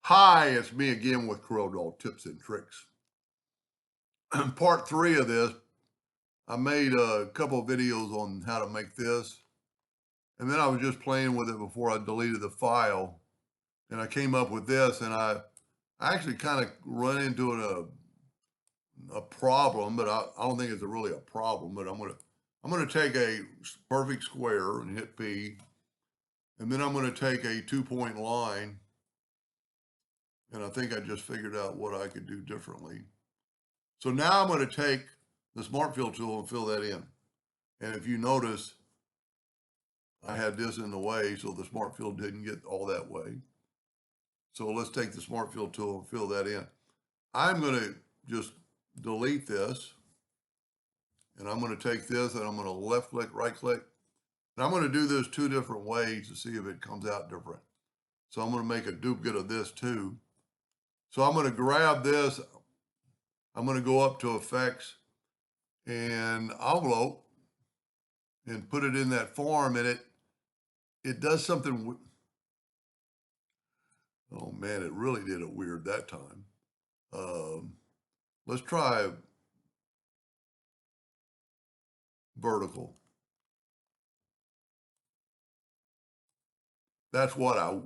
Hi, it's me again with Corel Tips and Tricks. Part 3 of this, I made a couple of videos on how to make this, and then I was just playing with it before I deleted the file, and I came up with this, and I actually kind of run into a problem, but I don't think it's really a problem. But I'm gonna take a perfect square and hit P, and then I'm gonna take a 2-point line, and I think I just figured out what I could do differently. So now I'm going to take the Smart Fill tool and fill that in. And if you notice, I had this in the way, so the Smart Fill didn't get all that way. So let's take the Smart Fill tool and fill that in. I'm going to just delete this, and I'm going to take this and I'm going to left click, right click. And I'm going to do this 2 different ways to see if it comes out different. So I'm going to make a duplicate of this too. So I'm going to grab this. I'm going to go up to Effects and Envelope and put it in that form, and it does something. Oh man, it really did it weird that time. Let's try vertical. That's what I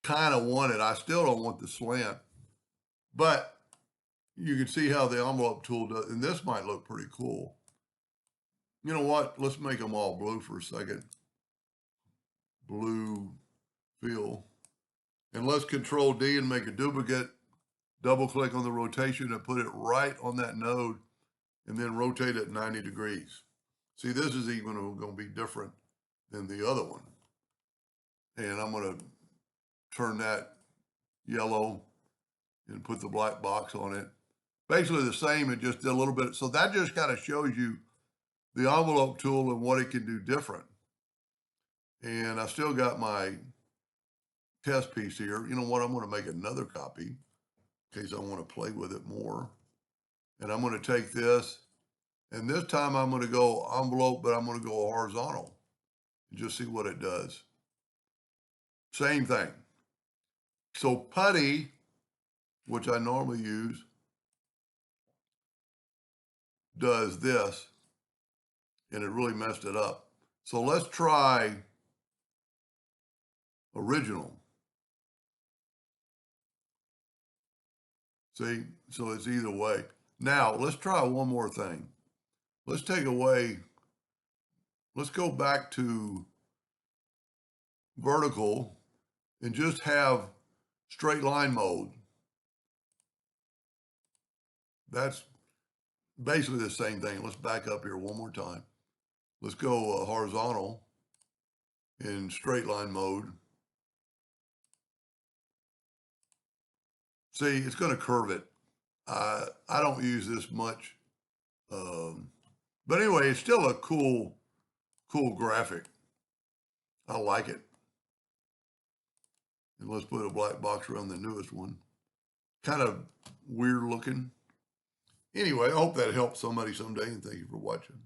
kind of wanted. I still don't want the slant, but you can see how the envelope tool does, and this might look pretty cool. You know what? Let's make them all blue for a second. Blue fill. And let's Control D and make a duplicate. Double click on the rotation and put it right on that node, and then rotate it 90 degrees. See, this is even going to be different than the other one. And I'm going to turn that yellow and put the black box on it. Basically the same, it just did a little bit. So that just kind of shows you the envelope tool and what it can do different. And I still got my test piece here. You know what? I'm going to make another copy in case I want to play with it more. And I'm going to take this, and this time I'm going to go envelope, but I'm going to go horizontal and just see what it does. Same thing. So putty, which I normally use, does this, and it really messed it up. So let's try original. See, so it's either way. Now let's try one more thing. Let's take away, let's go back to vertical and just have straight line mode. That's basically the same thing. Let's back up here one more time. Let's go horizontal in straight line mode. See, it's going to curve it. I don't use this much. But anyway, it's still a cool graphic. I like it. And let's put a black box around the newest one. Kind of weird looking. Anyway, I hope that helps somebody someday, and thank you for watching.